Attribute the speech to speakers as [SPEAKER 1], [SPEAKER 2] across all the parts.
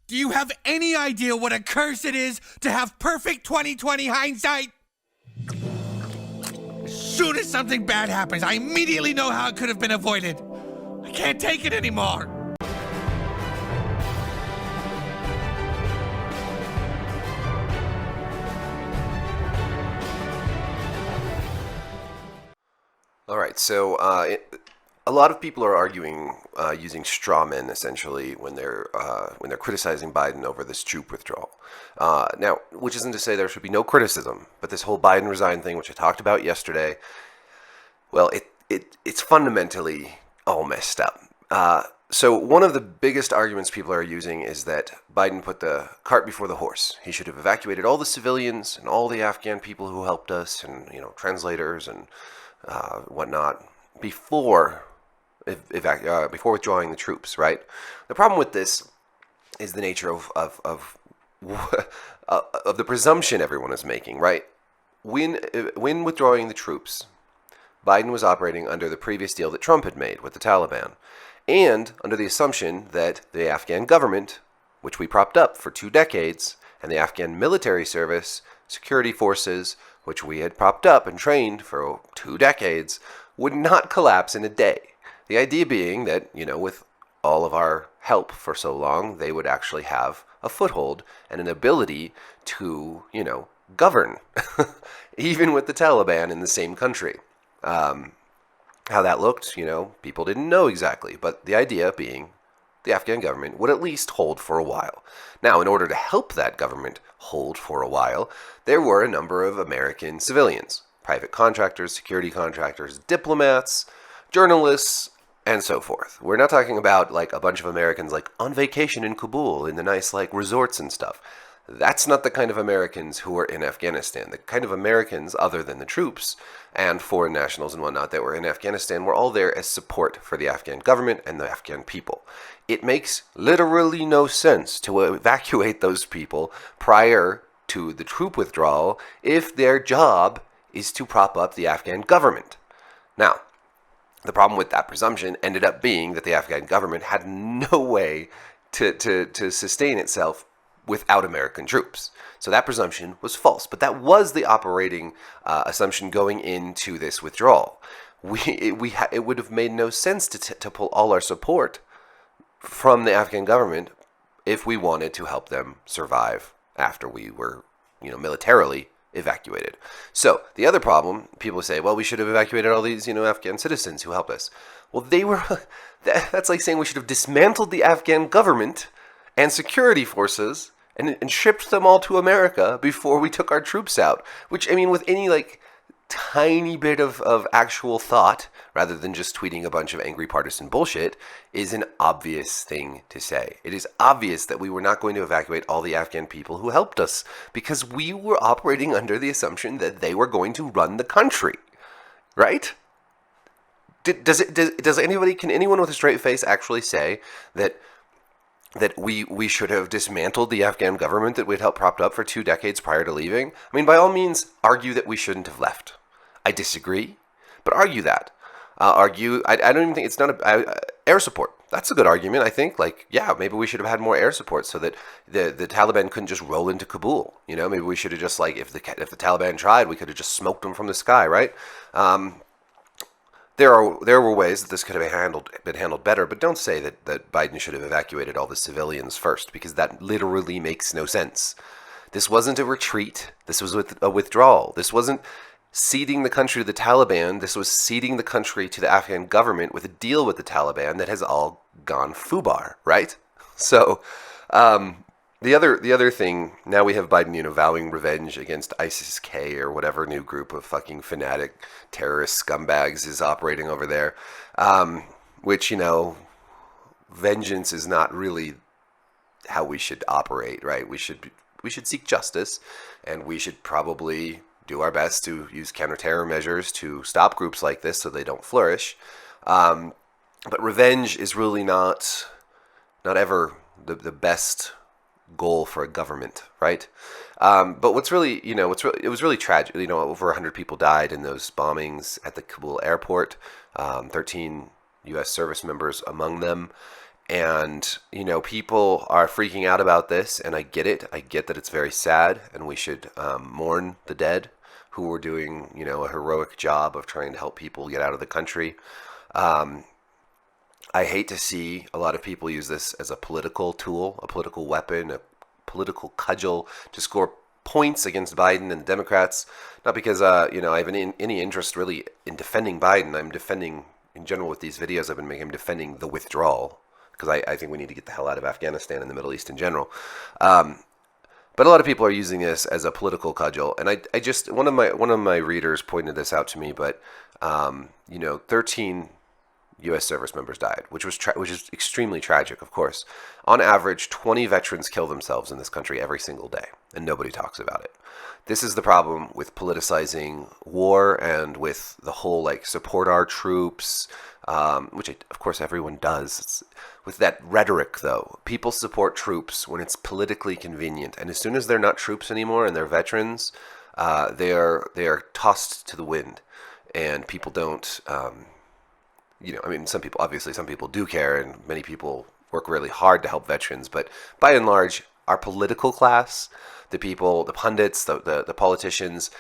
[SPEAKER 1] Do you have any idea what a curse it is to have perfect 20/20 hindsight? As soon as something bad happens, I immediately know how it could have been avoided. I can't take it anymore.
[SPEAKER 2] All right, so a lot of people are arguing using straw men essentially when they're criticizing Biden over this troop withdrawal. Now, which isn't to say there should be no criticism, but this whole Biden resign thing, which I talked about yesterday, well, it's fundamentally all messed up. So one of the biggest arguments people are using is that Biden put the cart before the horse. He should have evacuated all the civilians and all the Afghan people who helped us, and translators and whatnot before withdrawing the troops. Right. The problem with this is the nature of the presumption everyone is making. Right. When withdrawing the troops, Biden was operating under the previous deal that Trump had made with the Taliban, and under the assumption that the Afghan government, which we propped up for 2 decades, and the Afghan military service, security forces, which we had propped up and trained for 2 decades, would not collapse in a day. The idea being that, with all of our help for so long, they would actually have a foothold and an ability to, govern, even with the Taliban in the same country. How that looked, people didn't know exactly, but the idea being the Afghan government would at least hold for a while. Now, in order to help that government hold for a while, there were a number of American civilians, private contractors, security contractors, diplomats, journalists, and so forth. We're not talking about like a bunch of Americans like on vacation in Kabul in the nice like resorts and stuff. That's not the kind of Americans who were in Afghanistan. The kind of Americans, other than the troops and foreign nationals and whatnot that were in Afghanistan, were all there as support for the Afghan government and the Afghan people. It makes literally no sense to evacuate those people prior to the troop withdrawal if their job is to prop up the Afghan government. Now, the problem with that presumption ended up being that the Afghan government had no way to sustain itself without American troops. So that presumption was false. But that was the operating assumption going into this withdrawal. It would have made no sense to pull all our support from the Afghan government if we wanted to help them survive after we were, militarily evacuated. So the other problem, people say, well, we should have evacuated all these, Afghan citizens who helped us. Well, that's like saying we should have dismantled the Afghan government and security forces and shipped them all to America before we took our troops out. Which, with any tiny bit of actual thought, rather than just tweeting a bunch of angry partisan bullshit, is an obvious thing to say. It is obvious that we were not going to evacuate all the Afghan people who helped us because we were operating under the assumption that they were going to run the country, right? Can anyone with a straight face actually say that we should have dismantled the Afghan government that we'd helped propped up for 2 decades prior to leaving? By all means, argue that we shouldn't have left. I disagree, but argue that. I don't even think it's not air support. That's a good argument, I think. Maybe we should have had more air support so that the Taliban couldn't just roll into Kabul. Maybe we should have just, if the Taliban tried, we could have just smoked them from the sky, right? There were ways that this could have been handled better, but don't say that Biden should have evacuated all the civilians first, because that literally makes no sense. This wasn't a retreat. This was a withdrawal. This wasn't ceding the country to the Taliban. This was ceding the country to the Afghan government with a deal with the Taliban that has all gone foobar, right? So, the other thing, now we have Biden, vowing revenge against ISIS-K or whatever new group of fucking fanatic terrorist scumbags is operating over there, which, vengeance is not really how we should operate, right? We should seek justice, and we should probably do our best to use counterterror measures to stop groups like this so they don't flourish. But revenge is really not ever the best goal for a government, right? But what's really, it was really tragic. Over 100 people died in those bombings at the Kabul airport, 13 U.S. service members among them. And, people are freaking out about this, and I get it. I get that it's very sad, and we should mourn the dead who were doing, a heroic job of trying to help people get out of the country. I hate to see a lot of people use this as a political tool, a political weapon, a political cudgel to score points against Biden and the Democrats. Not because, I have any interest really in defending Biden. I'm defending, in general with these videos I've been making, I'm defending the withdrawal, because I think we need to get the hell out of Afghanistan and the Middle East in general. But a lot of people are using this as a political cudgel, and I just one of my readers pointed this out to me. But 13 U.S. service members died, which is extremely tragic, of course. On average, 20 veterans kill themselves in this country every single day, and nobody talks about it. This is the problem with politicizing war and with the whole support our troops, which of course everyone does. With that rhetoric, though, people support troops when it's politically convenient, and as soon as they're not troops anymore and they're veterans, they are tossed to the wind, and people don't. Some people do care, and many people work really hard to help veterans, but by and large, our political class, the people, the pundits, the politicians,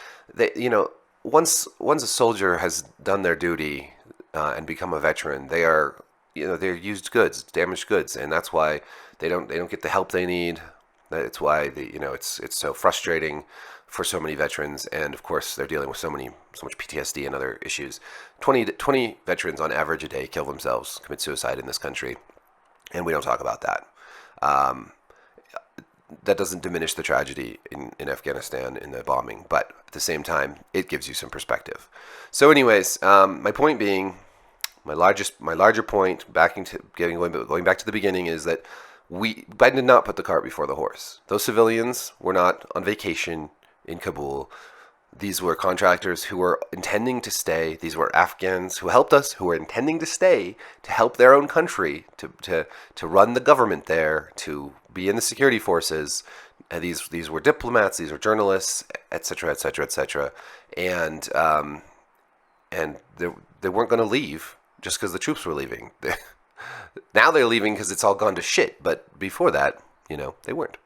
[SPEAKER 2] once a soldier has done their duty and become a veteran, they're used goods, damaged goods, and that's why they don't get the help they need. That's why it's so frustrating for so many veterans, and of course they're dealing with so much PTSD and other issues. 20 veterans on average a day kill themselves, commit suicide in this country, and we don't talk about that. That doesn't diminish the tragedy in Afghanistan in the bombing, but at the same time, it gives you some perspective. So anyways, my point being, my larger point, going back to the beginning, is that Biden did not put the cart before the horse. Those civilians were not on vacation in Kabul. These were contractors who were intending to stay. These were Afghans who helped us, who were intending to stay to help their own country, to run the government there, to be in the security forces. And these were diplomats, these were journalists, etc., etc., etc. And they weren't going to leave just because the troops were leaving. Now they're leaving because it's all gone to shit. But before that, they weren't.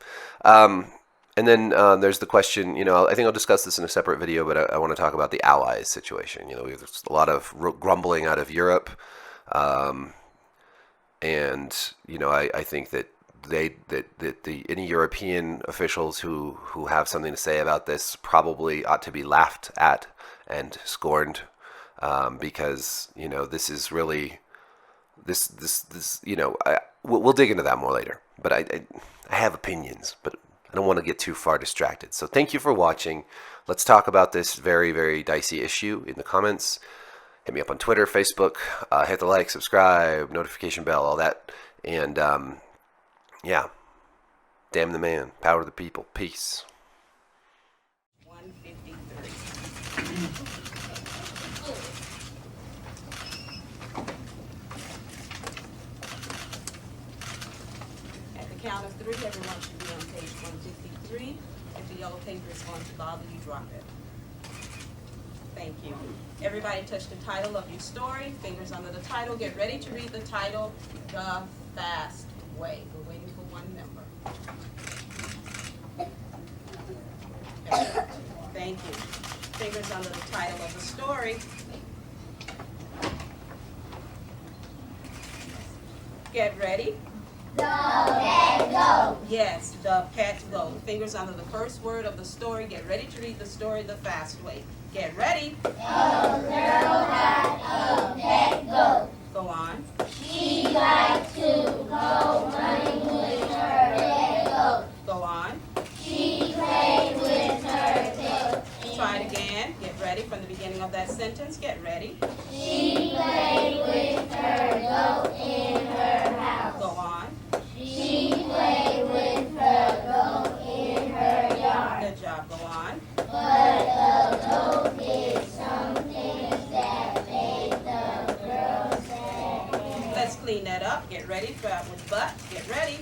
[SPEAKER 2] And then there's the question, I think I'll discuss this in a separate video, but I want to talk about the allies situation. There's a lot of grumbling out of Europe. And, I think that any European officials who have something to say about this probably ought to be laughed at and scorned, because, this is really, we'll dig into that more later. But I have opinions, but I don't want to get too far distracted. So thank you for watching. Let's talk about this very, very dicey issue in the comments. Hit me up on Twitter, Facebook, hit the like, subscribe, notification bell, all that. And yeah, damn the man, power to the people, peace.
[SPEAKER 3] 153. At the count of 3, everyone should be on page 153. If the yellow paper is going to bother you, drop it. Thank you. Everybody touch the title of your story. Fingers under the title. Get ready to read the title, The Fast Way. We're waiting for one member. Thank you. Fingers under the title of the story. Get ready.
[SPEAKER 4] The pet goat.
[SPEAKER 3] Yes, the pet goat. Fingers under the first word of the story. Get ready to read the story the fast way. Get ready.
[SPEAKER 4] A girl had a pet goat.
[SPEAKER 3] Go on.
[SPEAKER 4] She liked to go running with her pet goat.
[SPEAKER 3] Go on.
[SPEAKER 4] She played with her tail.
[SPEAKER 3] Try it again. Get ready from the beginning of that sentence. Get ready.
[SPEAKER 4] She played with her goat in her house.
[SPEAKER 3] Go on.
[SPEAKER 4] She played with her goat in her yard.
[SPEAKER 3] Good job. Go on.
[SPEAKER 4] But the goat did some things that made the girl sad.
[SPEAKER 3] Let's clean that up. Get ready. Try it with but. Get ready.